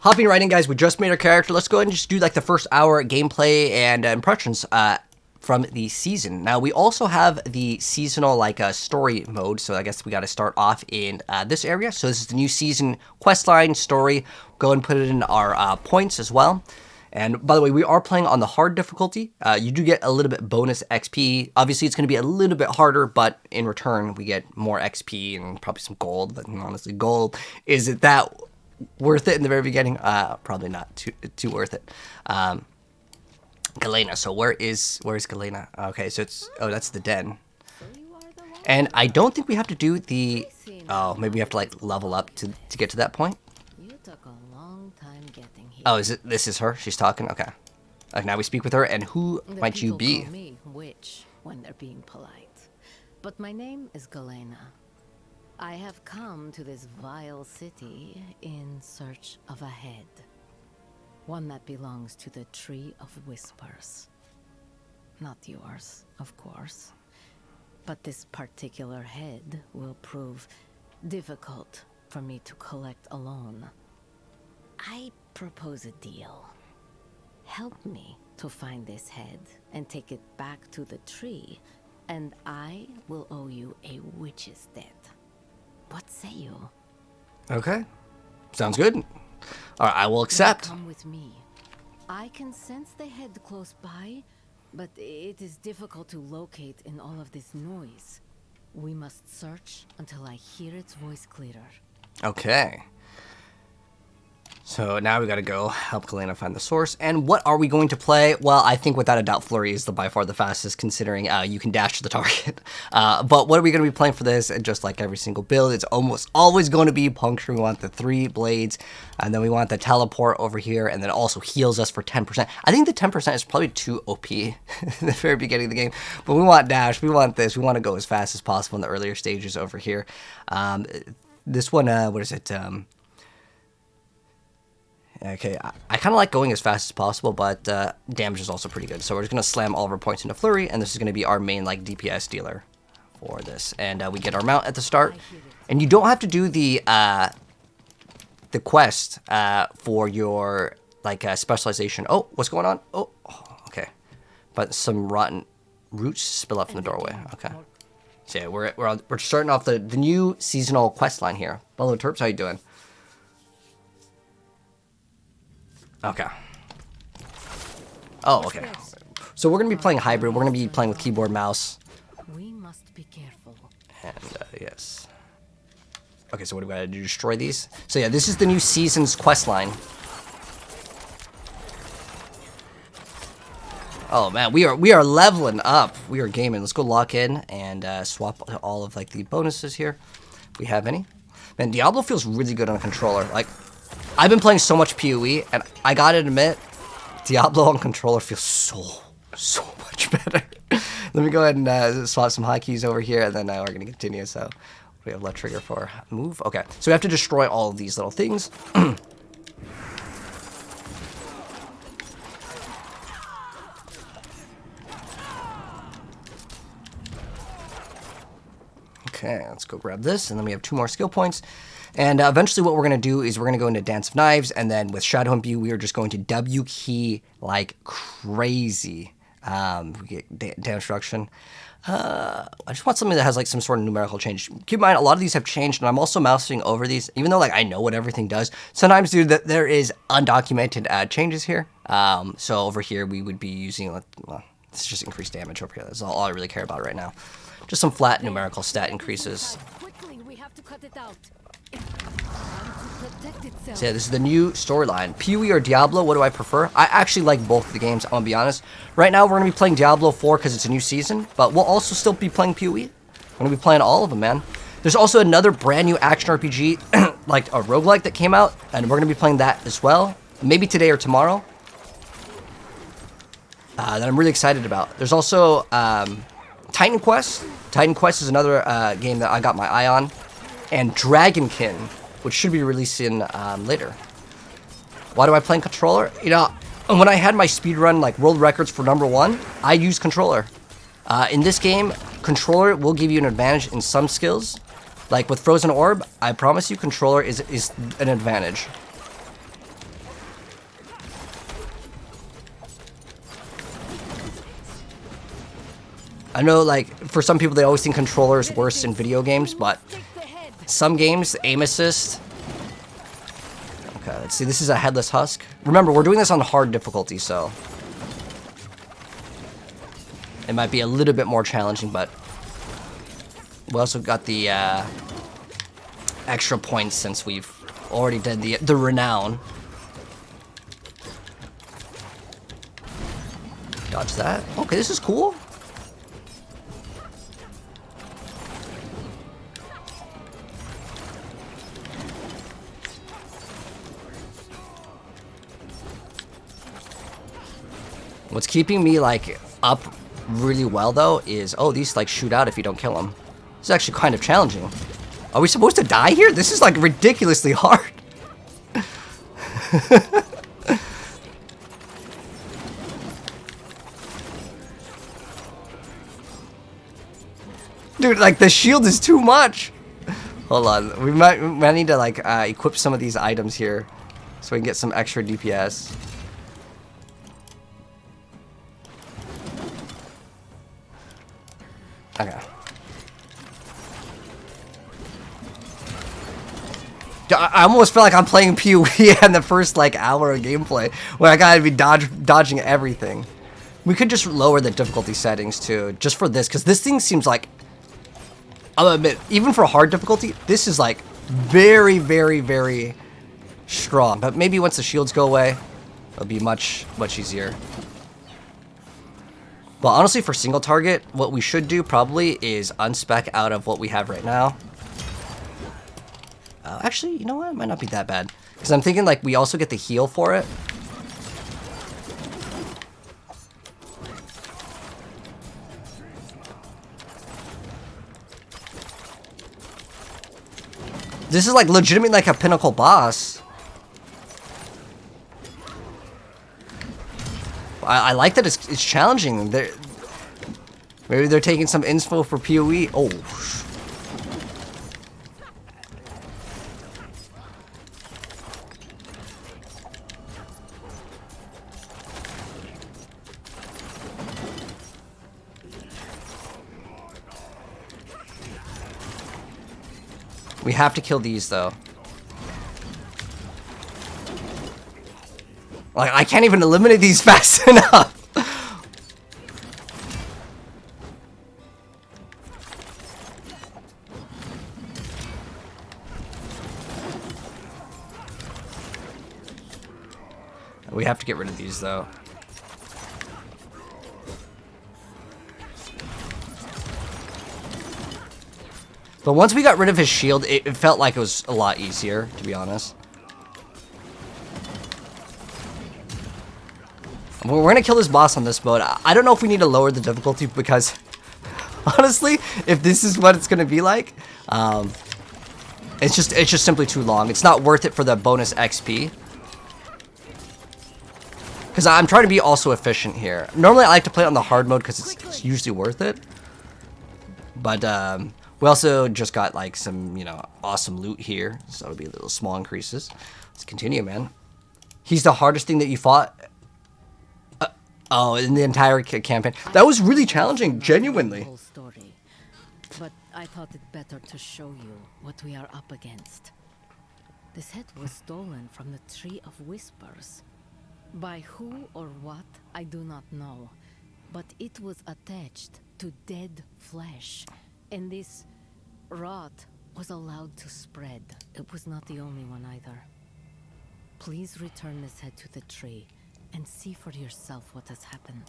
Hopping right in, guys, we just made our character. Let's go ahead and just do like the first hour gameplay and impressions from the season. Now, we also have the seasonal like story mode, so I guess we got to start off in this area. So this is the new season questline story. Go and put it in our points as well. And by the way, we are playing on the hard difficulty. You do get a little bit bonus XP. Obviously, it's going to be a little bit harder, but in return, we get more XP and probably some gold. But honestly, gold, is it that worth it in the very beginning? Probably not too worth it. Galena. So where's Galena? Okay, so it's that's the den. And I don't think we have to do the maybe we have to like level up to get to that point. Oh, this is her? She's talking? Okay. Now we speak with her, and who might you be? Call me witch when they're being polite. But my name is Galena. I have come to this vile city in search of a head. One that belongs to the Tree of Whispers. Not yours, of course. But this particular head will prove difficult for me to collect alone. I propose a deal. Help me to find this head and take it back to the tree, and I will owe you a witch's debt. What say you? Okay. Sounds good. All right, I will accept. Come with me. I can sense the head close by, but it is difficult to locate in all of this noise. We must search until I hear its voice clearer. Okay. So now we gotta go help Galena find the source. And what are we going to play? Well, I think without a doubt Flurry is by far the fastest, considering you can dash to the target. But what are we gonna be playing for this? And just like every single build, it's almost always going to be puncture. We want the 3 blades, and then we want the teleport over here, and then it also heals us for 10%. I think the 10% is probably too OP in the very beginning of the game. But we want dash, we want this, we want to go as fast as possible in the earlier stages over here. This one, what is it? Okay, I kind of like going as fast as possible, but damage is also pretty good. So we're just going to slam all of our points into Flurry, and this is going to be our main like DPS dealer for this. And we get our mount at the start. And you don't have to do the quest for your like specialization. Oh, what's going on? Oh, okay. But some rotten roots spill up from the doorway. Okay. So yeah, we're starting off the new seasonal quest line here. Hello, Terps, how you doing? Okay. Oh, okay. So we're gonna be playing hybrid. We're gonna be playing with keyboard, mouse. We must be careful. And yes. Okay, so what do we gotta do? Destroy these? So yeah, this is the new season's quest line. Oh man, we are leveling up. We are gaming. Let's go lock in and swap all of like the bonuses here. If we have any. Man, Diablo feels really good on a controller. Like, I've been playing so much PoE, and I gotta admit, Diablo on controller feels so much better. Let me go ahead and swap some hotkeys over here, and then we're gonna continue. So we have left trigger for move. Okay, so we have to destroy all of these little things. Okay, let's go grab this, and then we have 2 more skill points. And eventually what we're going to do is we're going to go into Dance of Knives, and then with Shadow Imbue, we are just going to W key like crazy. We get damage reduction. I just want something that has like some sort of numerical change. Keep in mind, a lot of these have changed, and I'm also mousing over these, even though like I know what everything does. Sometimes, dude, there is undocumented changes here. So over here, we would be using, well, it's just increased damage over here. That's all I really care about right now. Just some flat numerical stat increases. Quickly, we have to cut it out. So yeah, this is the new storyline. PoE or Diablo, what do I prefer? I actually like both of the games, I'm gonna be honest. Right now, we're gonna be playing Diablo 4 because it's a new season, but we'll also still be playing PoE. We're gonna be playing all of them, man. There's also another brand new action RPG, like a roguelike that came out, and we're gonna be playing that as well. Maybe today or tomorrow. That I'm really excited about. There's also Titan Quest. Titan Quest is another game that I got my eye on. And Dragonkin, which should be releasing later. Why do I play controller? You know, when I had my speedrun like world records for #1, I used controller. In this game, controller will give you an advantage in some skills. Like with Frozen Orb, I promise you controller is an advantage. I know, like, for some people, they always think controller is worse in video games, but some games, aim assist. Okay, let's see. This is a headless husk. Remember, we're doing this on hard difficulty, so it might be a little bit more challenging, but we also got the extra points since we've already did the renown. Dodge that. Okay, this is cool. What's keeping me, like, up really well, though, is... Oh, these, like, shoot out if you don't kill them. This is actually kind of challenging. Are we supposed to die here? This is, like, ridiculously hard. Dude, like, the shield is too much. Hold on. We might need to, like, equip some of these items here so we can get some extra DPS. Okay. I almost feel like I'm playing PoE in the first, like, hour of gameplay, where I gotta be dodging everything. We could just lower the difficulty settings, too, just for this, because this thing seems like... I'll admit, even for hard difficulty, this is, like, very, very, very strong. But maybe once the shields go away, it'll be much, much easier. But honestly, for single target, what we should do probably is unspec out of what we have right now. Actually, you know what? It might not be that bad. Because I'm thinking, like, we also get the heal for it. This is, like, legitimately like a pinnacle boss. I like that it's challenging. Maybe they're taking some inspo for PoE. Oh. We have to kill these, though. Like, I can't even eliminate these fast enough. We have to get rid of these, though. But once we got rid of his shield, it felt like it was a lot easier, to be honest. We're gonna kill this boss on this mode. I don't know if we need to lower the difficulty because, honestly, if this is what it's gonna be like, it's just simply too long. It's not worth it for the bonus XP. Because I'm trying to be also efficient here. Normally, I like to play it on the hard mode because it's usually worth it. But we also just got like some, you know, awesome loot here, so it'll be little small increases. Let's continue, man. He's the hardest thing that you fought. Oh, in the entire campaign. That was really challenging, genuinely. But I thought it better to show you what we are up against. This head was stolen from the Tree of Whispers. By who or what, I do not know. But it was attached to dead flesh. And this rot was allowed to spread. It was not the only one either. Please return this head to the tree and see for yourself what has happened.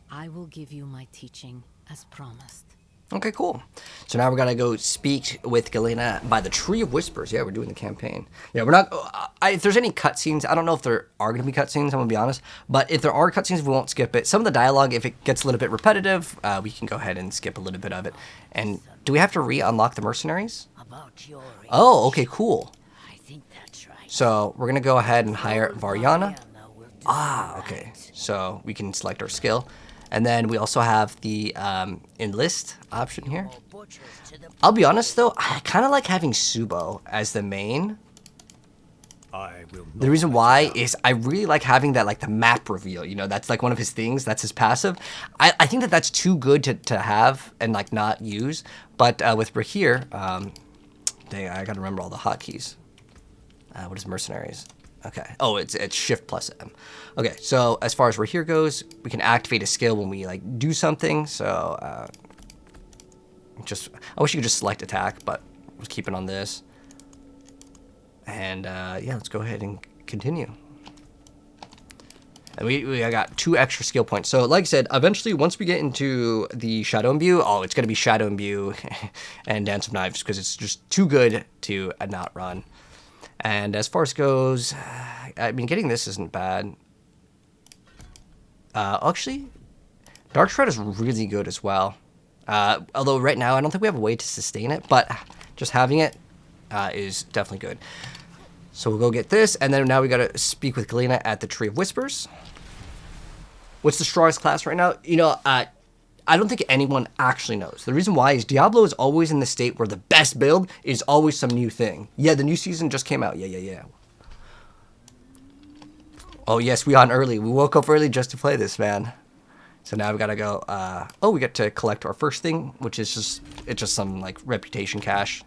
I will give you my teaching as promised. Okay, cool. So now we're gonna go speak with Galena by the Tree of Whispers. Yeah, we're doing the campaign. Yeah, we're not... if there's any cutscenes, I don't know if there are gonna be cutscenes, I'm gonna be honest. But if there are cutscenes, we won't skip it. Some of the dialogue, if it gets a little bit repetitive, we can go ahead and skip a little bit of it. And do we have to re-unlock the mercenaries? Oh, okay, cool. I think that's right. So we're gonna go ahead and hire Variana. Ah, okay. So we can select our skill. And then we also have the enlist option here. I'll be honest though, I kind of like having Subo as the main. I will The not reason let why you down. is I really like having that, like the map reveal, you know, that's like one of his things, that's his passive. I think that that's too good to have and like not use, but with Brahir, dang, I gotta remember all the hotkeys. What is Mercenaries? Okay, oh, it's Shift plus M. Okay, so as far as Brahir goes, we can activate a skill when we like do something, so I wish you could just select attack, but let's keep it on this. And yeah, let's go ahead and continue. And we got 2 extra skill points. So like I said, eventually once we get into the Shadow Imbue, oh, it's going to be Shadow Imbue and Dance of Knives because it's just too good to not run. And as far as goes, I mean, getting this isn't bad. Actually, Dark Shroud is really good as well. Although right now I don't think we have a way to sustain it, but just having it is definitely good. So we'll go get this, and then now we gotta speak with Galena at the Tree of Whispers. What's the strongest class right now? You know, I don't think anyone actually knows. The reason why is Diablo is always in the state where the best build is always some new thing. Yeah, the new season just came out. Yeah. Oh yes, we on early. We woke up early just to play this, man. So now we gotta go. Oh, we get to collect our first thing, which is just some like reputation cash.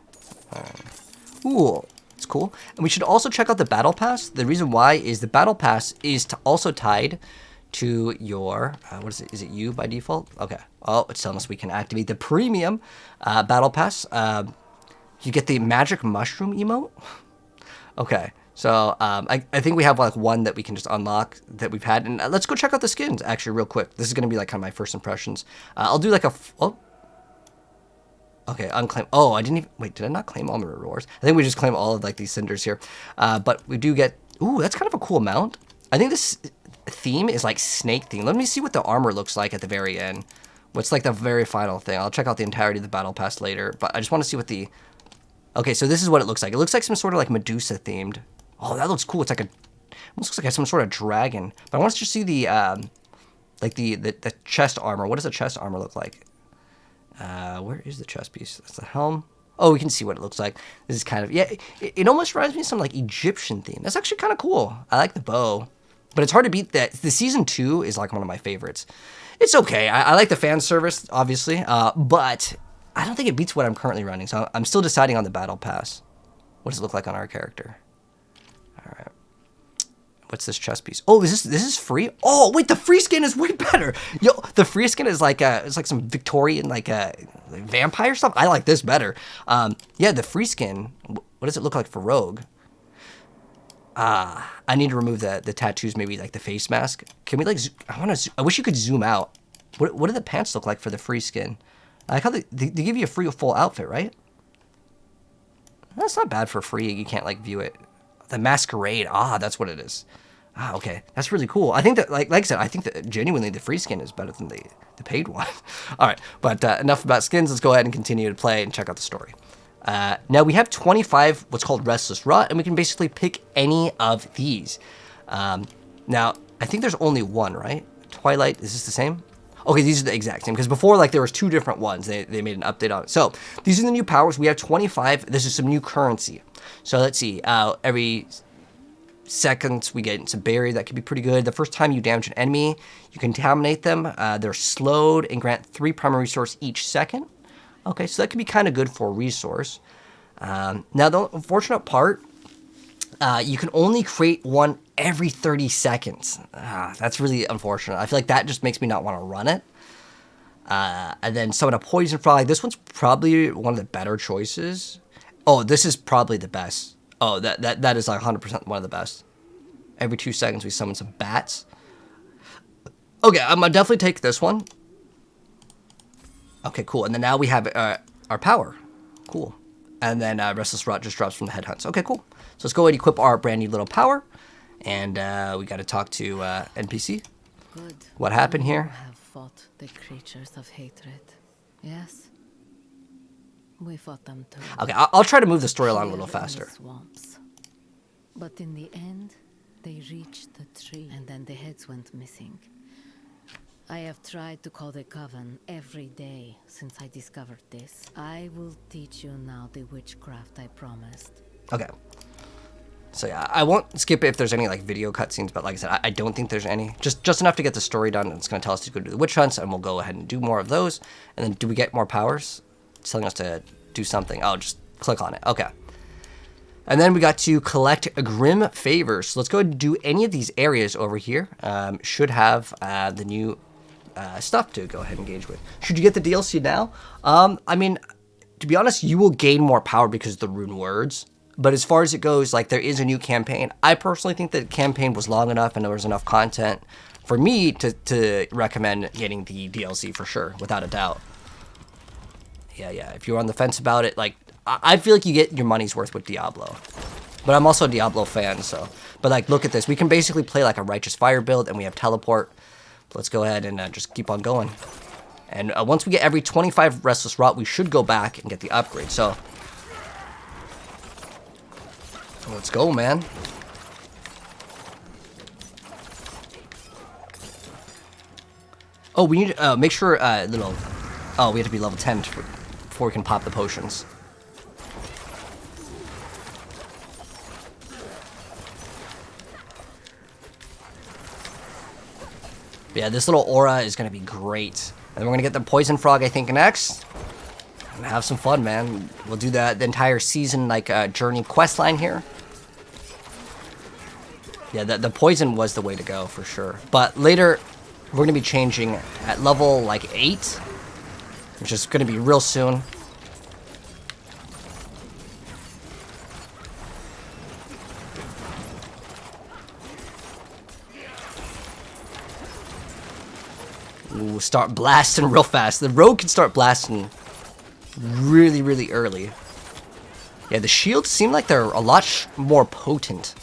Ooh, it's cool. And we should also check out the battle pass. The reason why is the battle pass is also tied to your what is it? Is it you by default? Okay. Oh, it's telling us we can activate the premium battle pass. You get the magic mushroom emote. Okay. So I think we have like one that we can just unlock that we've had. And let's go check out the skins actually real quick. This is going to be like kind of my first impressions. I'll do like a... Oh. Okay, unclaim. Oh, I didn't even... Wait, did I not claim all my rewards? I think we just claim all of like these cinders here. But we do get... Ooh, that's kind of a cool mount. I think this theme is like snake theme. Let me see what the armor looks like at the very end. What's like the very final thing. I'll check out the entirety of the battle pass later. But I just want to see what the... Okay, so this is what it looks like. It looks like some sort of like Medusa themed. Oh, that looks cool. It's like a, almost looks like some sort of dragon. But I want to just see the, like the chest armor. What does the chest armor look like? Where is the chest piece? That's the helm. Oh, we can see what it looks like. This is kind of, yeah, it almost reminds me of some like Egyptian theme. That's actually kind of cool. I like the bow, but it's hard to beat that. The season 2 is like one of my favorites. It's okay. I like the fan service, obviously, but I don't think it beats what I'm currently running. So I'm still deciding on the battle pass. What does it look like on our character? All right. What's this chest piece? Oh, this is free? Oh, wait, the free skin is way better. Yo, the free skin is like it's like some Victorian like vampire stuff. I like this better. Yeah, the free skin. What does it look like for Rogue? I need to remove the tattoos, maybe like the face mask. Can we like? I wish you could zoom out. What do the pants look like for the free skin? I like how they give you a free full outfit, right? That's not bad for free. You can't like view it. The masquerade. Ah, that's what it is. Ah, okay. That's really cool. I think that, like I said, I think that genuinely the free skin is better than the paid one. All right, but enough about skins. Let's go ahead and continue to play and check out the story. Now we have 25 what's called Restless Rut, and we can basically pick any of these. Now, I think there's only one, right? Twilight, is this the same? Okay, these are the exact same, because before, like, there was 2 different ones. They made an update on it. So, these are the new powers. We have 25. This is some new currency. So, let's see. Every second, we get some berry. That could be pretty good. The first time you damage an enemy, you contaminate them. They're slowed and grant 3 primary resource each second. Okay, so that could be kind of good for a resource. Now, the unfortunate part, you can only create one every 30 seconds. That's really unfortunate. I feel like that just makes me not want to run it. And then some of the poison frog. This one's probably one of the better choices. Oh, this is probably the best. Oh, that is like 100% one of the best. Every 2 seconds we summon some bats. Okay, I'm gonna definitely take this one. Okay, cool. And then now we have our power. Cool. And then Restless Rot just drops from the headhunts. Okay, cool. So let's go ahead and equip our brand new little power. And we got to talk to NPC. Good. What happened here? You have fought the creatures of hatred. Yes? We fought them too. Okay, I'll try to move the story along a little Here in the faster. swamps. But in the end, they reached the tree, and then the heads went missing. I have tried to call the coven every day since I discovered this. I will teach you now the witchcraft I promised. Okay. So yeah, I won't skip it if there's any like video cutscenes, but like I said, I don't think there's any. Just enough to get the story done. It's going to tell us to go do the witch hunts, and we'll go ahead and do more of those. And then do we get more powers? It's telling us to do something. Oh, just click on it. Okay. And then we got to collect grim favors. So let's go and do any of these areas over here. Should have the new stuff to go ahead and engage with. Should you get the DLC now? I mean, to be honest, you will gain more power because of the rune words. But as far as it goes, like, there is a new campaign. I personally think that the campaign was long enough and there was enough content for me to recommend getting the DLC for sure, without a doubt. Yeah. If you're on the fence about it, like, I feel like you get your money's worth with Diablo. But I'm also a Diablo fan, so. But, like, look at this. We can basically play, like, a Righteous Fire build, and we have Teleport. Let's go ahead and just keep on going. And once we get every 25 Restless Rot, we should go back and get the upgrade. So, let's go, man. Oh, we need to make sure little. Oh, we have to be level 10 before we can pop the potions. Yeah, this little aura is gonna be great. And then we're gonna get the poison frog, I think, next. And have some fun, man. We'll do the entire season like journey quest line here. Yeah, the poison was the way to go for sure. But later, we're gonna be changing at level like 8, which is gonna be real soon. Ooh, start blasting real fast. The rogue can start blasting really, really early. Yeah, the shields seem like they're a lot more potent.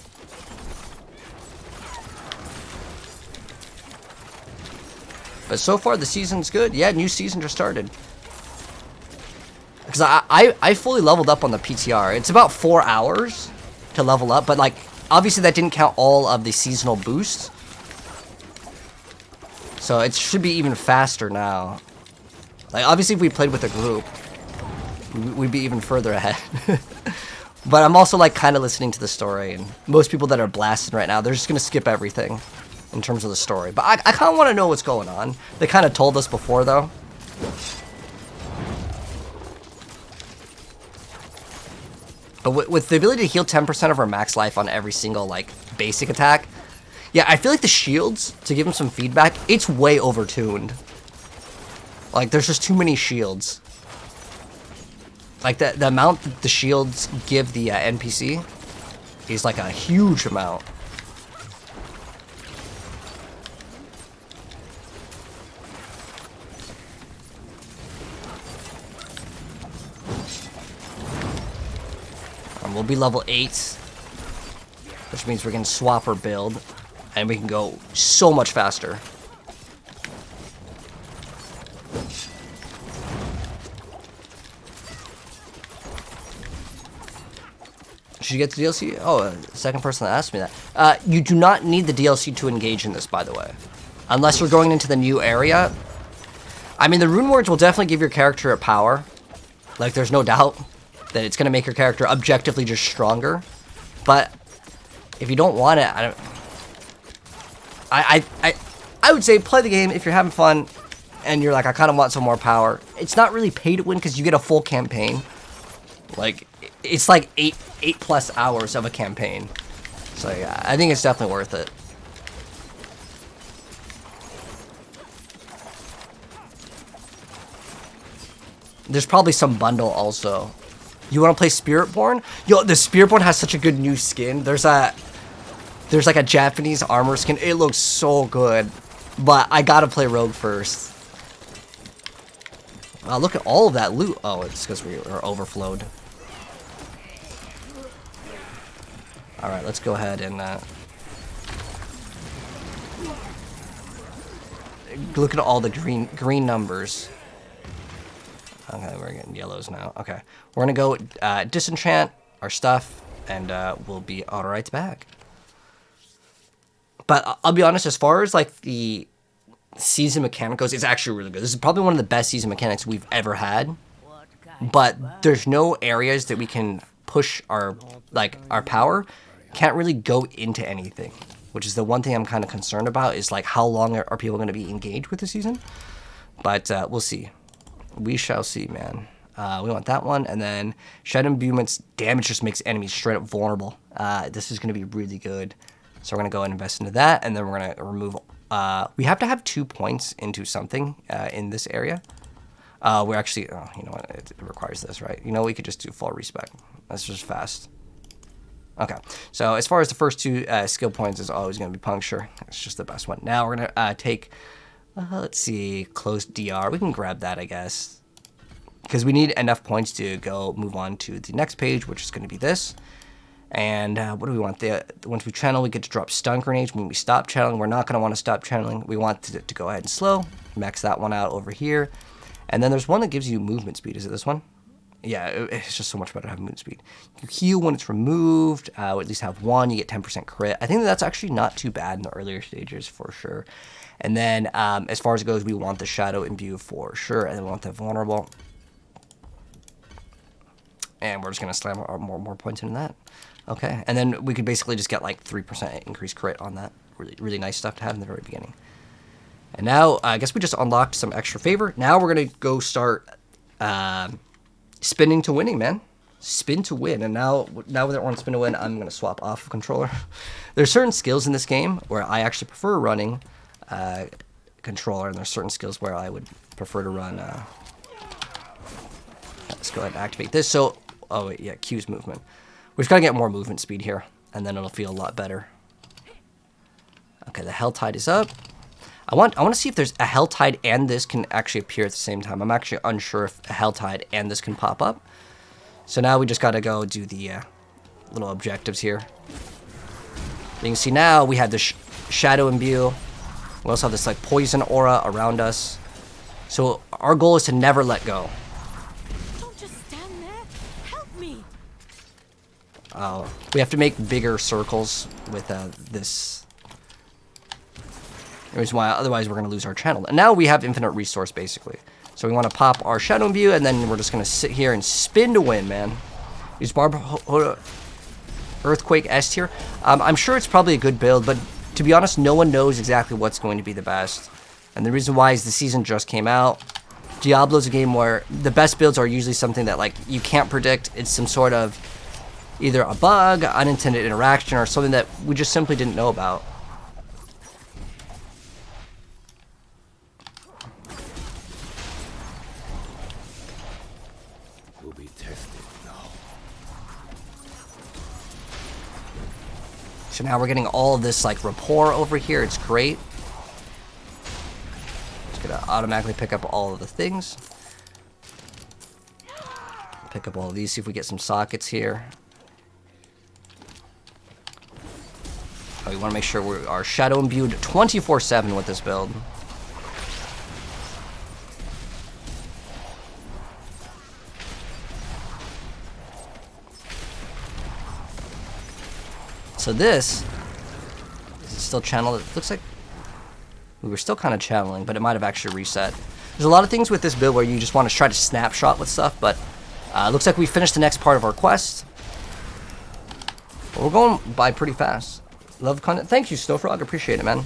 But so far, the season's good. Yeah, new season just started. Because I fully leveled up on the PTR. It's about 4 hours to level up. But, like, obviously that didn't count all of the seasonal boosts. So it should be even faster now. Like, obviously if we played with a group, we'd be even further ahead. But I'm also, like, kind of listening to the story. And most people that are blasting right now, they're just going to skip everything in terms of the story. But I kind of want to know what's going on. They kind of told us before, though. But with the ability to heal 10% of our max life on every single, like, basic attack, yeah, I feel like the shields, to give them some feedback, it's way overtuned. Like, there's just too many shields. Like, the amount that the shields give the NPC is, like, a huge amount. We'll be level 8, which means we can swap our build, and we can go so much faster. Should you get the DLC? Oh, second person that asked me that. You do not need the DLC to engage in this, by the way. Unless you're going into the new area. I mean, the rune words will definitely give your character a power. Like, there's no doubt that it's going to make your character objectively just stronger. But if you don't want it, I would say play the game if you're having fun and you're like, I kind of want some more power. It's not really pay to win because you get a full campaign. Like, it's like 8 plus hours of a campaign. So yeah, I think it's definitely worth it. There's probably some bundle also. You want to play Spiritborn? Yo, the Spiritborn has such a good new skin. There's like a Japanese armor skin. It looks so good. But I gotta play Rogue first. Wow, look at all of that loot. Oh, it's because we are overflowed. Alright, let's go ahead and look at all the green numbers. Okay, we're getting yellows now. Okay, we're gonna go disenchant our stuff, and we'll be alright back. But I'll be honest, as far as like the season mechanic goes, it's actually really good. This is probably one of the best season mechanics we've ever had. But there's no areas that we can push our power can't really go into anything, which is the one thing I'm kind of concerned about, is like how long are people going to be engaged with the season. But we'll see. We shall see, man. We want that one, and then Shadow Imbuement's damage just makes enemies straight up vulnerable. This is going to be really good. So we're going to go and invest into that, and then we're going to remove... we have to have 2 points into something in this area. We're actually... Oh, you know what? It requires this, right? You know, we could just do full respec. That's just fast. Okay. So as far as the first 2 skill points is always going to be Puncture. It's just the best one. Now we're going to take... let's see. Close DR. We can grab that, I guess. Because we need enough points to go move on to the next page, which is going to be this. And what do we want? Once we channel, we get to drop stun grenades. When we stop channeling, we're not going to want to stop channeling. We want to go ahead and slow. Max that one out over here. And then there's one that gives you movement speed. Is it this one? Yeah, it's just so much better to have movement speed. You heal when it's removed. At least have 1. You get 10% crit. I think that's actually not too bad in the earlier stages for sure. And then as far as it goes, we want the Shadow Imbue for sure. And then we want the Vulnerable. And we're just going to slam more points into that. Okay, and then we could basically just get like 3% increased crit on that. Really, really nice stuff to have in the very beginning. And now, I guess we just unlocked some extra favor. Now we're going to go start spinning to winning, man. Spin to win. And now that we're on spin to win, I'm going to swap off of controller. There's certain skills in this game where I actually prefer running controller, and there's certain skills where I would prefer to run... let's go ahead and activate this. So, oh wait, yeah, Q's movement. We've got to get more movement speed here, and then it'll feel a lot better. Okay, the Helltide is up. I want to see if there's a Helltide and this can actually appear at the same time. I'm actually unsure if a Helltide and this can pop up. So now we just got to go do the little objectives here. You can see now we have the Shadow Imbue. We also have this like poison aura around us. So our goal is to never let go. We have to make bigger circles with this. The reason why, otherwise we're going to lose our channel. And now we have infinite resource, basically. So we want to pop our Shadow Imbue, and then we're just going to sit here and spin to win, man. Use Earthquake S tier. I'm sure it's probably a good build, but to be honest, no one knows exactly what's going to be the best. And the reason why is the season just came out. Diablo's a game where the best builds are usually something that like you can't predict. It's some sort of either a bug, unintended interaction, or something that we just simply didn't know about. Will be tested now. So now we're getting all of this like rapport over here. It's great. It's gonna automatically pick up all of the things. Pick up all of these, see if we get some sockets here. We want to make sure we are Shadow Imbued 24/7 with this build. So this is still channeled. It looks like we were still kind of channeling, but it might have actually reset. There's a lot of things with this build where you just want to try to snapshot with stuff, but looks like we finished the next part of our quest. But we're going by pretty fast. Love content. Thank you, Snowfrog. Appreciate it, man.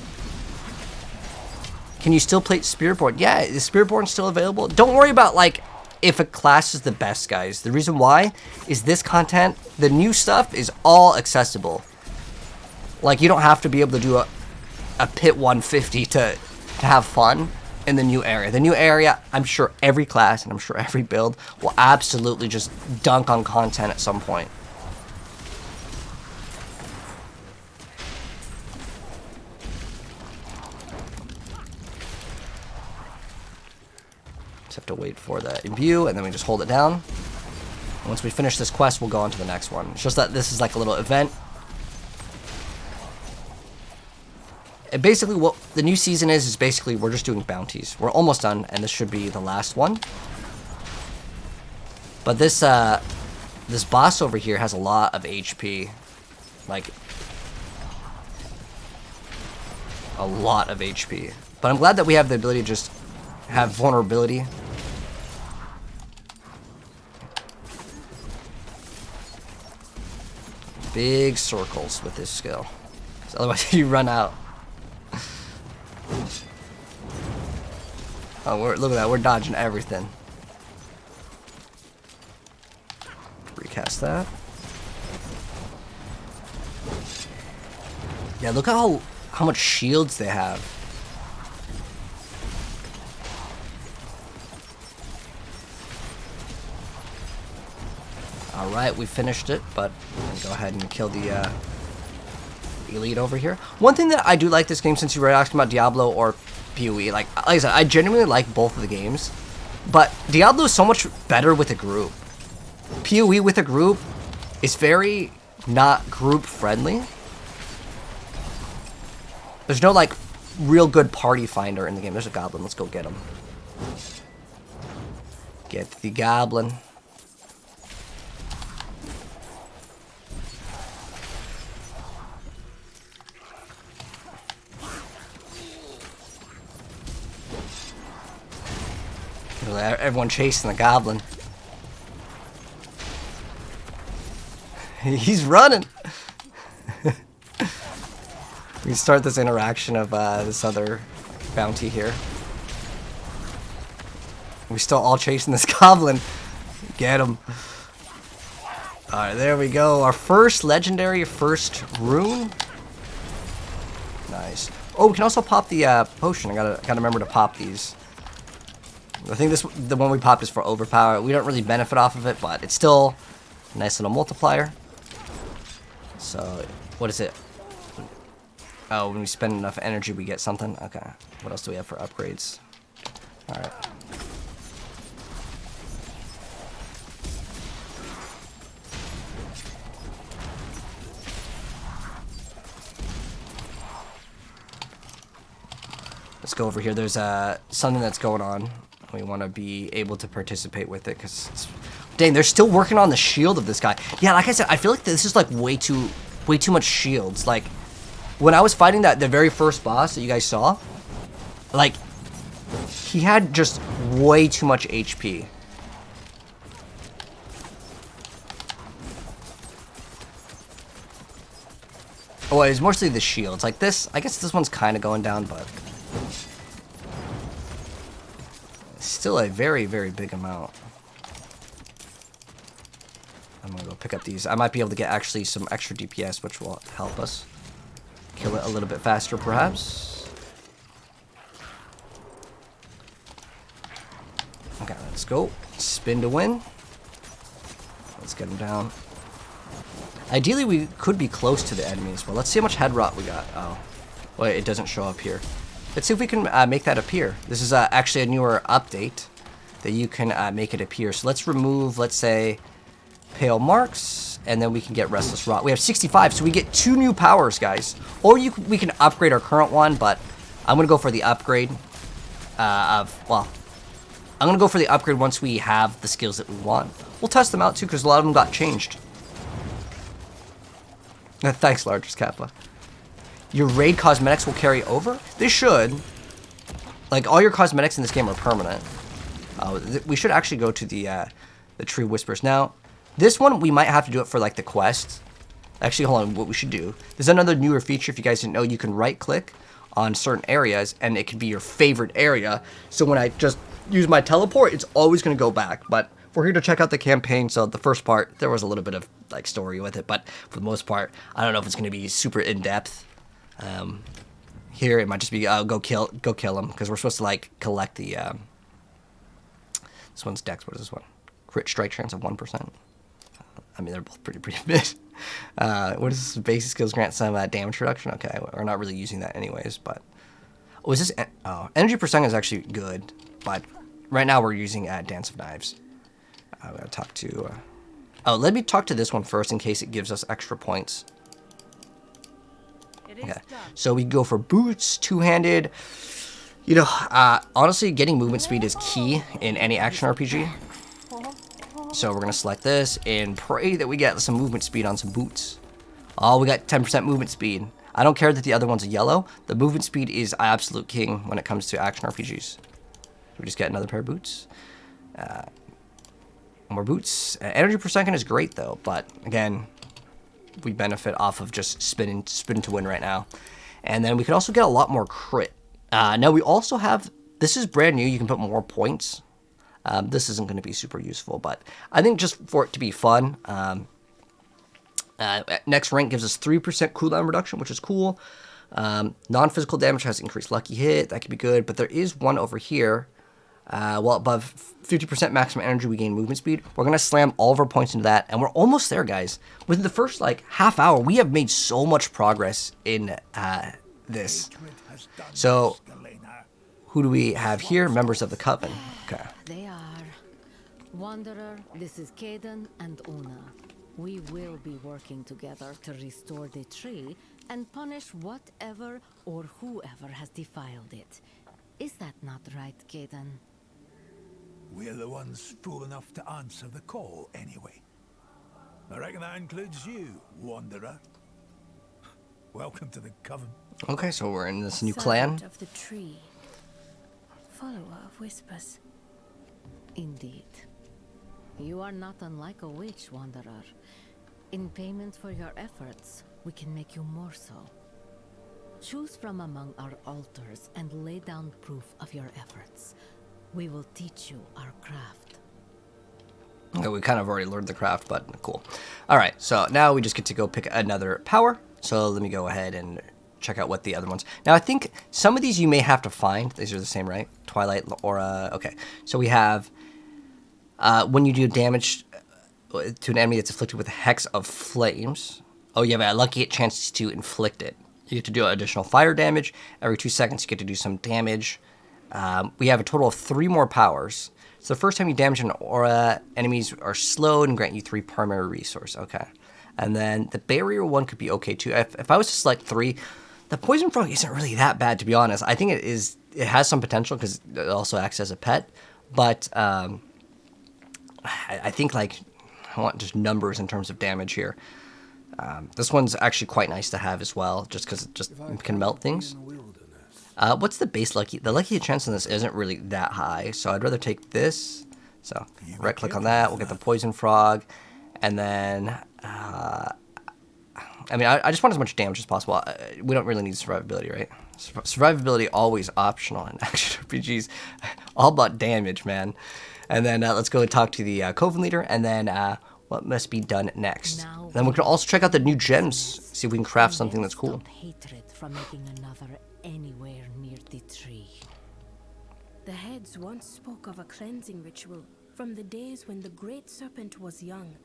Can you still play Spiritborn? Yeah, is Spiritborn still available? Don't worry about, like, if a class is the best, guys. The reason why is this content, the new stuff, is all accessible. Like, you don't have to be able to do a pit 150 to have fun in the new area. The new area, I'm sure every class and I'm sure every build will absolutely just dunk on content at some point. Have to wait for the imbue, and then we just hold it down. And once we finish this quest, we'll go on to the next one. It's just that this is like a little event. And basically what the new season is basically we're just doing bounties. We're almost done, and this should be the last one. But this this boss over here has a lot of HP. Like, a lot of HP. But I'm glad that we have the ability to just have vulnerability. big circles with this skill. So otherwise you run out. Oh, look at that. We're dodging everything. Recast that. Yeah, look at how much shields they have. Alright, we finished it, but I'm gonna go ahead and kill the elite over here. One thing that I do like this game, since you were asking about Diablo or PoE, like I said, I genuinely like both of the games, but Diablo is so much better with a group. PoE with a group is very not group friendly. There's no like real good party finder in the game. There's a goblin. Let's go get him. Get the goblin. Everyone chasing the goblin. He's running. We start this interaction of this other bounty here. We still all chasing this goblin. Get him. Alright, there we go. Our first legendary, first rune. Nice. Oh, we can also pop the potion. I gotta remember to pop these. I think the one we popped is for overpower. We don't really benefit off of it, but it's still a nice little multiplier. So, what is it? Oh, when we spend enough energy, we get something. Okay. What else do we have for upgrades? All right. Let's go over here. There's something that's going on. We want to be able to participate with it because, dang, they're still working on the shield of this guy. Yeah, like I said, I feel like this is like way too much shields. Like when I was fighting the very first boss that you guys saw, like he had just way too much HP. Oh, it was mostly the shields. Like this, I guess this one's kind of going down, but still a very, very big amount. I'm gonna go pick up these. I might be able to get actually some extra DPS, which will help us kill it a little bit faster, perhaps. Okay, let's go. Spin to win. Let's get him down. Ideally, we could be close to the enemies. Well, let's see how much head rot we got. Oh, well, it doesn't show up here. Let's see if we can make that appear. This is actually a newer update that you can make it appear. So let's remove, let's say, pale marks, and then we can get restless rot. We have 65, so we get 2 new powers, guys. Or we can upgrade our current one, but I'm gonna go for the upgrade I'm gonna go for the upgrade once we have the skills that we want. We'll test them out too, because a lot of them got changed. Thanks, Largest Kappa. Your raid cosmetics will carry over? They should. Like, all your cosmetics in this game are permanent. We should actually go to the Tree Whispers. Now, this one, we might have to do it for, like, the quest. Actually, hold on. What we should do. There's another newer feature, if you guys didn't know. You can right-click on certain areas, and it can be your favorite area. So when I just use my teleport, it's always going to go back. But we're here to check out the campaign, so the first part, there was a little bit of, like, story with it. But for the most part, I don't know if it's going to be super in-depth. Here it might just be go kill him, because we're supposed to like collect the this one's dex. What is this one? Crit strike chance of 1%. I mean, they're both pretty mid. What is this? Basic skills grant some damage reduction. Okay, we're not really using that anyways. But is this? Oh, energy per second is actually good, but right now we're using Dance of Knives. I gotta talk to. Let me talk to this one first in case it gives us extra points. Okay, so we can go for boots, two-handed. You know, honestly, getting movement speed is key in any action RPG. So we're going to select this and pray that we get some movement speed on some boots. Oh, we got 10% movement speed. I don't care that the other one's a yellow. The movement speed is absolute king when it comes to action RPGs. We just get another pair of boots. More boots. Energy per second is great, though. But, again, we benefit off of just spin to win right now. And then we can also get a lot more crit. Now we also have, this is brand new, you can put more points. This isn't going to be super useful, but I think just for it to be fun, next rank gives us 3% cooldown reduction, which is cool. Non-physical damage has increased lucky hit, that could be good, but there is one over here. Well, above 50% maximum energy, we gain movement speed. We're going to slam all of our points into that, and we're almost there, guys. Within the first, like, half hour, we have made so much progress in this. So, who do we have here? Members of the Coven. Okay. They are. Wanderer, this is Caden and Una. We will be working together to restore the tree and punish whatever or whoever has defiled it. Is that not right, Caden? We're the ones fool enough to answer the call, anyway. I reckon that includes you, Wanderer. Welcome to the Coven. Okay, so we're in this new clan. Servant of the tree. Follower of whispers. Indeed. You are not unlike a witch, Wanderer. In payment for your efforts, we can make you more so. Choose from among our altars and lay down proof of your efforts. We will teach you our craft. Okay, we kind of already learned the craft, but cool. All right, so now we just get to go pick another power. So let me go ahead and check out what the other ones. Now, I think some of these you may have to find. These are the same, right? Twilight, Aura. Okay, so we have when you do damage to an enemy that's afflicted with a hex of flames. Oh, you have a lucky chance to inflict it. You get to do additional fire damage. Every 2 seconds, you get to do some damage. We have a total of 3 more powers. So the first time you damage an aura, enemies are slowed and grant you 3 primary resource. Okay. And then the barrier one could be okay too. If I was to select 3, the poison frog isn't really that bad, to be honest. I think it has some potential because it also acts as a pet. But I think like I want just numbers in terms of damage here. This one's actually quite nice to have as well, just because it just can melt things. What's the base lucky? The lucky chance on this isn't really that high, so I'd rather take this. So right click on that, we'll get the poison frog, and then I mean I just want as much damage as possible. We don't really need survivability, right? Survivability always optional in action RPGs. All about damage, man. And then let's go and talk to the Coven leader, and then what must be done next. Then we can also check out the new gems, see if we can craft something that's cool. Stop hatred from making another anywhere near the tree. The heads once spoke of a cleansing ritual from the days when the great serpent was young,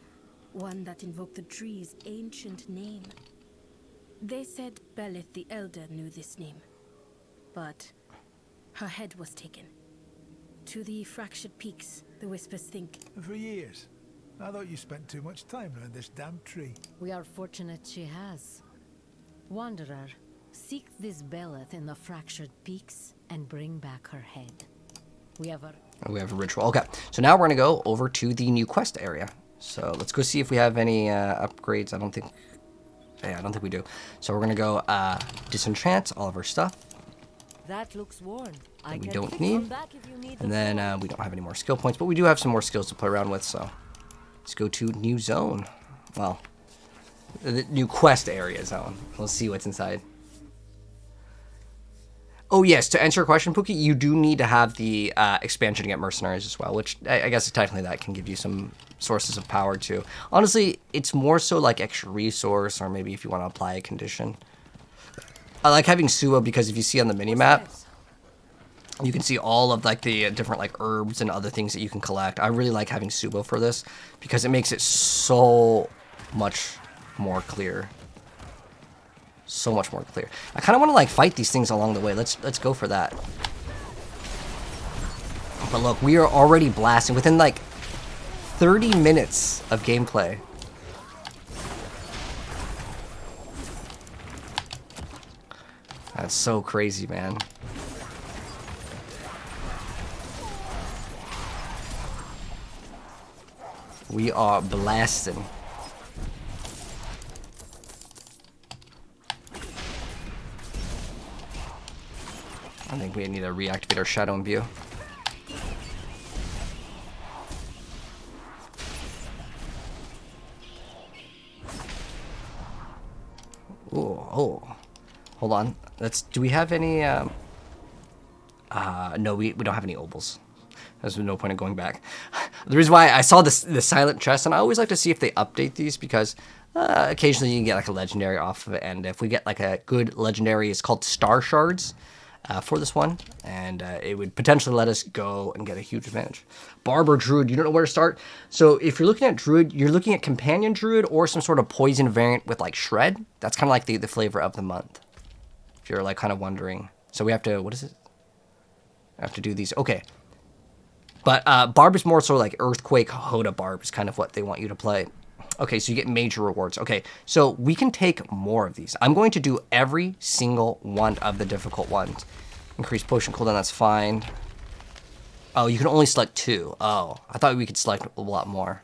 one that invoked the tree's ancient name. They said Belith the Elder knew this name, but her head was taken. To the fractured peaks, the whispers think. For years. I thought you spent too much time around this damn tree. We are fortunate she has. Wanderer, seek this Belith in the fractured peaks and bring back her head. We have a ritual. Okay, so now we're gonna go over to the new quest area. So let's go see if we have any upgrades. I don't think we do. So we're gonna go disenchant all of our stuff that looks worn. that we don't need. And then we don't have any more skill points, but we do have some more skills to play around with. So let's go to new zone. Well, the new quest area zone. Let's see what's inside. Oh yes, to answer your question, Pookie, you do need to have the expansion to get mercenaries as well, which I guess technically that can give you some sources of power too. Honestly, it's more so like extra resource, or maybe if you want to apply a condition. I like having Suo because if you see on the minimap, you can see all of like the different like herbs and other things that you can collect. I really like having Subo for this because it makes it so much more clear. So much more clear. I kind of want to like fight these things along the way. Let's go for that. But look, we are already blasting within like 30 minutes of gameplay. That's so crazy, man. We are blasting. I think we need to reactivate our shadow imbue. hold on. Do we have any, no, we don't have any obols. There's no point in going back. The reason why I saw the silent chest, and I always like to see if they update these, because occasionally you can get like a legendary off of it, and if we get like a good legendary, it's called Star Shards for this one, and it would potentially let us go and get a huge advantage. Barber Druid, you don't know where to start? So if you're looking at Druid, you're looking at Companion Druid or some sort of poison variant with like Shred. That's kind of like the flavor of the month, if you're like kind of wondering. So we have to, what is it? I have to do these. Okay. But Barb is more sort of like Earthquake, Hoda Barb is kind of what they want you to play. Okay, so you get major rewards. Okay, so we can take more of these. I'm going to do every single one of the difficult ones. Increase potion cooldown, that's fine. Oh, you can only select 2. Oh, I thought we could select a lot more.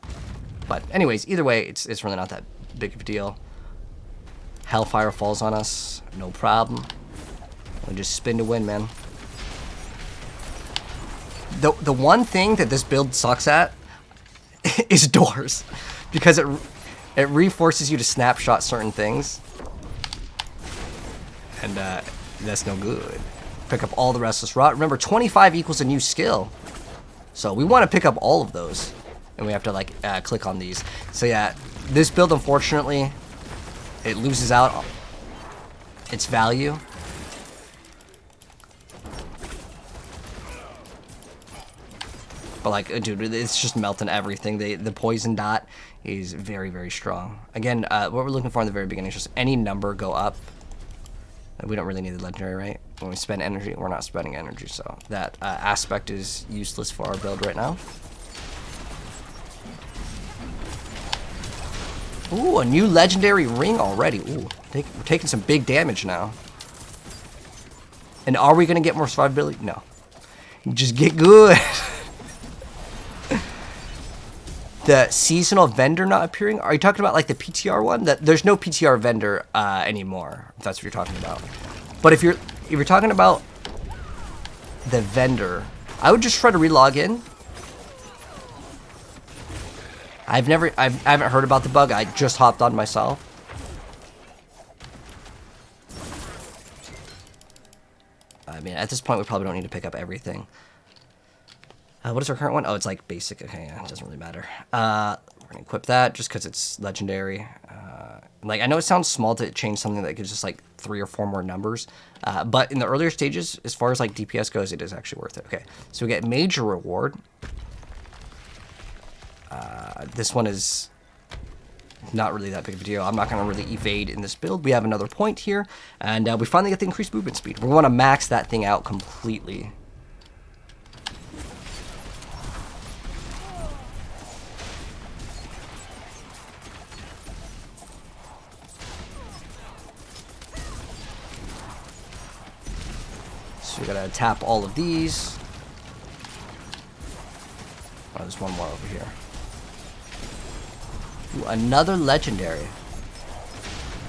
But anyways, either way, it's really not that big of a deal. Hellfire falls on us, no problem. We just spin to win, man. The one thing that this build sucks at is doors, because it reforces you to snapshot certain things, and that's no good. Pick up all the Restless Rot. Remember, 25 equals a new skill, so we want to pick up all of those, and we have to like click on these. So yeah, this build, unfortunately, it loses out on its value. But like, dude, it's just melting everything. The poison dot is very, very strong. Again, what we're looking for in the very beginning is just any number go up. We don't really need the legendary, right? When we spend energy, we're not spending energy, so that aspect is useless for our build right now. Ooh, a new legendary ring already. Ooh, we're taking some big damage now. And are we gonna get more survivability? No. Just get good. The seasonal vendor not appearing? Are you talking about like the PTR one? That there's no PTR vendor anymore, if that's what you're talking about. But if you're talking about the vendor, I would just try to relog in. I haven't heard about the bug. I just hopped on myself. I mean, at this point, we probably don't need to pick up everything. What is our current one? Oh, it's like basic. Okay, yeah, it doesn't really matter. We're gonna equip that just because it's legendary. Like, I know it sounds small to change something that gives us like 3 or 4 more numbers, but in the earlier stages, as far as like DPS goes, it is actually worth it. Okay, so we get major reward. This one is not really that big of a deal. I'm not gonna really evade in this build. We have another point here, and we finally get the increased movement speed. We want to max that thing out completely. So we gotta tap all of these. Oh, there's one more over here. Ooh, another legendary.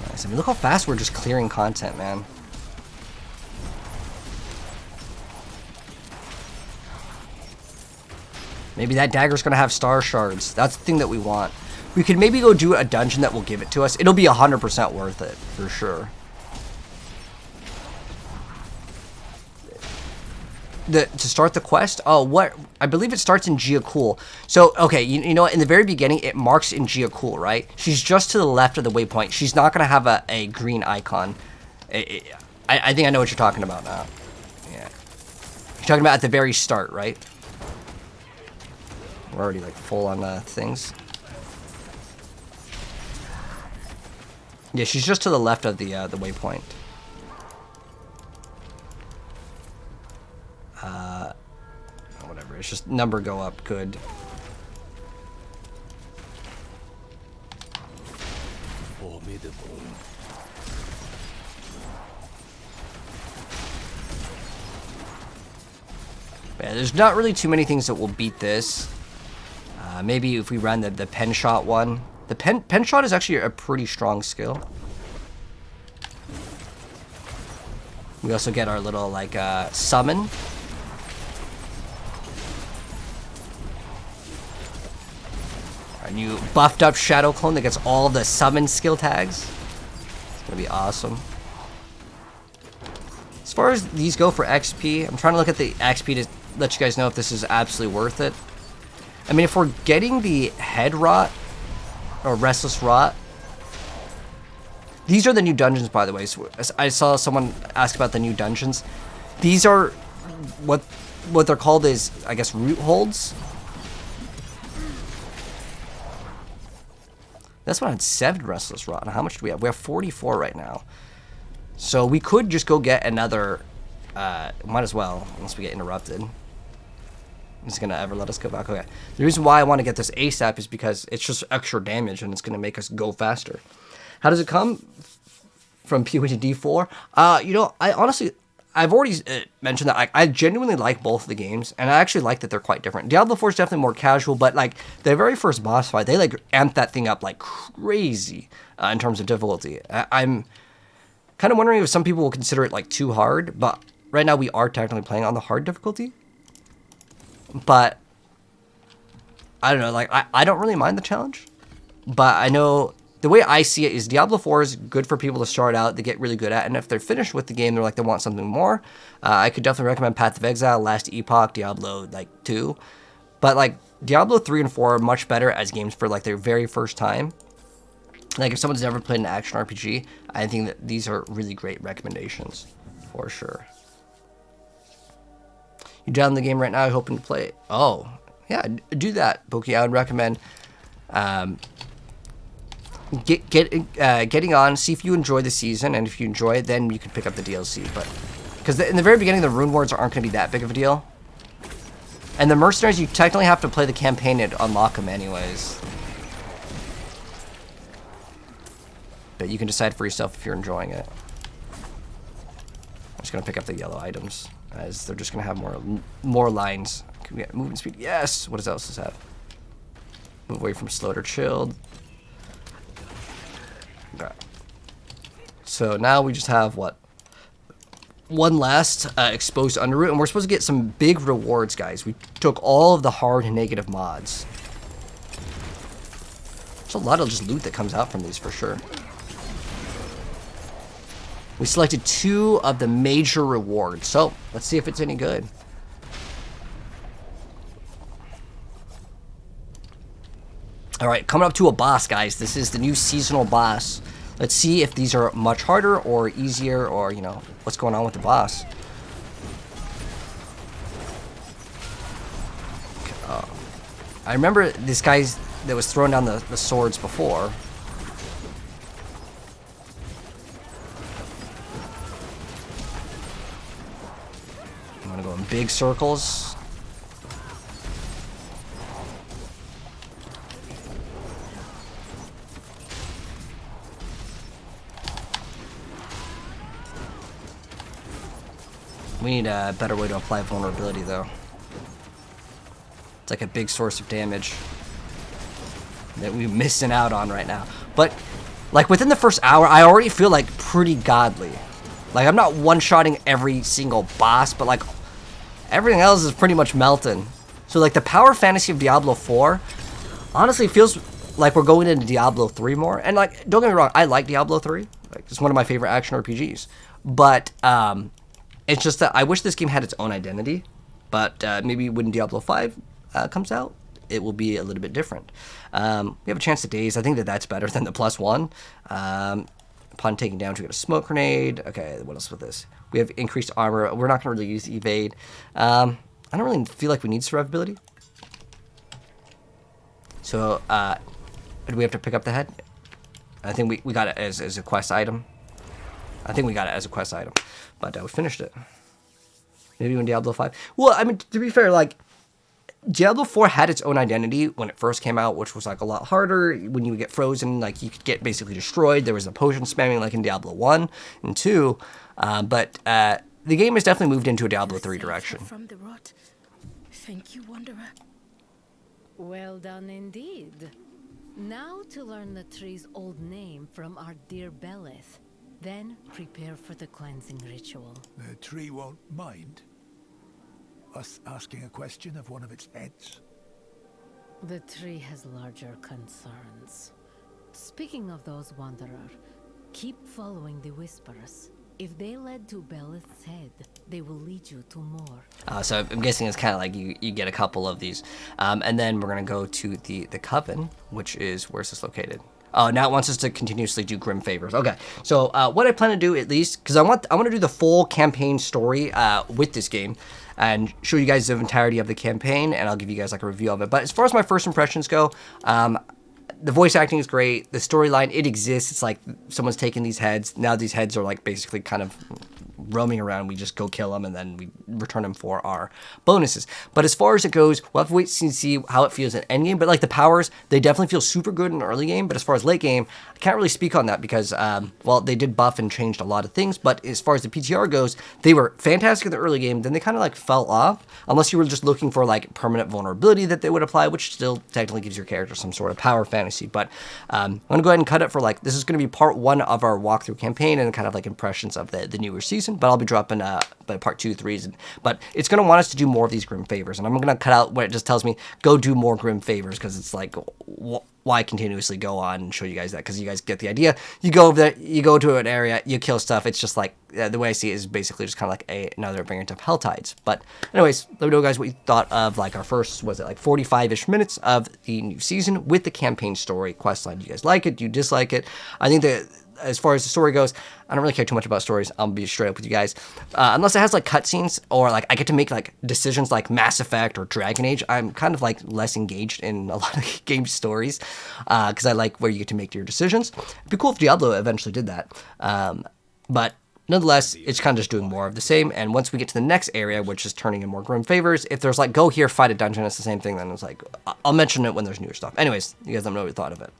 Nice. I mean, look how fast we're just clearing content, man. Maybe that dagger's gonna have star shards. That's the thing that we want. We could maybe go do a dungeon that will give it to us. It'll be 100% worth it, for sure. To start the quest? Oh, what? I believe it starts in Giacool. So, okay, you know what? In the very beginning, it marks in Giacool, right? She's just to the left of the waypoint. She's not going to have a green icon. I think I know what you're talking about now. Yeah. You're talking about at the very start, right? We're already, like, full on things. Yeah, she's just to the left of the waypoint. Whatever, it's just number go up, good. Formidable. Yeah, there's not really too many things that will beat this. Maybe if we run the pen shot one. The pen shot is actually a pretty strong skill. We also get our little like summon. Our new buffed up shadow clone that gets all the summon skill tags. It's gonna be awesome. As far as these go for XP, I'm trying to look at the XP to let you guys know if this is absolutely worth it. I mean, if we're getting the head rot or restless rot, these are the new dungeons, by the way. So I saw someone ask about the new dungeons. These are what they're called is, I guess, root holds. That's one had 7 restless rot. How much do we have? We have 44 right now. So we could just go get another. Might as well, unless we get interrupted. Is it gonna ever let us go back? Okay. The reason why I want to get this ASAP is because it's just extra damage and it's gonna make us go faster. How does it come? From PoE to D4? You know, I've already mentioned that I genuinely like both of the games, and I actually like that they're quite different. Diablo 4 is definitely more casual, but like the very first boss fight, they like amped that thing up like crazy in terms of difficulty. I'm kind of wondering if some people will consider it like too hard, but right now we are technically playing on the hard difficulty. But I don't know, like I don't really mind the challenge, but I know the way I see it is Diablo 4 is good for people to start out, they get really good at, and if they're finished with the game, they're like, they want something more. I could definitely recommend Path of Exile, Last Epoch, Diablo like 2. But like Diablo 3 and 4 are much better as games for like their very first time. Like if someone's never played an action RPG, I think that these are really great recommendations for sure. You down the game right now, hoping to play it? Oh, yeah, do that, Boki. I would recommend getting on, see if you enjoy the season, and if you enjoy it, then you can pick up the DLC. But because in the very beginning, the rune wards aren't going to be that big of a deal, and the mercenaries, you technically have to play the campaign to unlock them anyways. But you can decide for yourself if you're enjoying it. I'm just gonna pick up the yellow items, as they're just gonna have more lines. Can we get movement speed? Yes. What else does this have? Move away from slowed or chilled. Okay. So now we just have what? One last exposed underroot, and we're supposed to get some big rewards, guys. We took all of the hard and negative mods. There's a lot of just loot that comes out from these for sure. We selected 2 of the major rewards, so let's see if it's any good. Alright, coming up to a boss, guys. This is the new seasonal boss. Let's see if these are much harder or easier, or, you know, what's going on with the boss. I remember this guy that was throwing down the swords before. I'm gonna go in big circles. We need a better way to apply vulnerability, though. It's like a big source of damage that we're missing out on right now. But, like, within the first hour, I already feel, like, pretty godly. Like, I'm not one-shotting every single boss, but, like, everything else is pretty much melting. So, like, the power fantasy of Diablo 4 honestly feels like we're going into Diablo 3 more. And, like, don't get me wrong, I like Diablo 3. Like, it's one of my favorite action RPGs. But, it's just that I wish this game had its own identity, but maybe when Diablo 5 comes out, it will be a little bit different. We have a chance to daze. I think that that's better than the +1. Upon taking damage, we get a smoke grenade. Okay, what else with this? We have increased armor. We're not going to really use evade. I don't really feel like we need survivability. So, do we have to pick up the head? I think we got it as a quest item. I think we got it as a quest item, but we finished it. Maybe when Diablo 5. Well, I mean, to be fair, like, Diablo 4 had its own identity when it first came out, which was, like, a lot harder. When you would get frozen, like, you could get basically destroyed. There was a potion spamming, like, in Diablo 1 and 2. But the game has definitely moved into a Diablo 3 direction. From the rot. Thank you, Wanderer. Well done indeed. Now to learn the tree's old name from our dear Belith. Then prepare for the cleansing ritual. The tree won't mind us asking a question of one of its heads. The tree has larger concerns. Speaking of those, Wanderer, keep following the whispers. If they led to Belith's head, they will lead you to more. So I'm guessing it's kind of like you get a couple of these. And then we're going to go to the Coven, which is, where's this located? Oh, now it wants us to continuously do Grim Favors. Okay, so what I plan to do, at least, because I want to do the full campaign story with this game and show you guys the entirety of the campaign, and I'll give you guys like a review of it. But as far as my first impressions go, the voice acting is great. The storyline, it exists. It's like someone's taking these heads. Now these heads are like basically kind of roaming around. We just go kill them and then we return them for our bonuses. But as far as it goes, we'll have to wait and see how it feels in endgame. But like the powers, they definitely feel super good in the early game. But as far as late game, I can't really speak on that because, well, they did buff and changed a lot of things. But as far as the PTR goes, they were fantastic in the early game. Then they kind of like fell off unless you were just looking for like permanent vulnerability that they would apply, which still technically gives your character some sort of power fantasy. But I'm going to go ahead and cut it for like, this is going to be part 1 of our walkthrough campaign and kind of like impressions of the newer season. But I'll be dropping part 2, 3, but it's going to want us to do more of these Grim Favors, and I'm going to cut out what it just tells me, go do more Grim Favors, because it's like, why continuously go on and show you guys that, because you guys get the idea. You go over there, you go to an area, you kill stuff. It's just like, the way I see it is basically just kind of like another variant of Helltides. But anyways, let me know, guys, what you thought of like our first, was it like 45-ish minutes of the new season with the campaign story questline. Do you guys like it? Do you dislike it? I think that as far as the story goes, I don't really care too much about stories. I'll be straight up with you guys. Unless it has like cutscenes or like I get to make like decisions like Mass Effect or Dragon Age, I'm kind of like less engaged in a lot of game stories because I like where you get to make your decisions. It'd be cool if Diablo eventually did that. But nonetheless, it's kind of just doing more of the same. And once we get to the next area, which is turning in more Grim Favors, if there's like, go here, fight a dungeon, it's the same thing, then it's like, I'll mention it when there's newer stuff. Anyways, you guys let me know what you thought of it.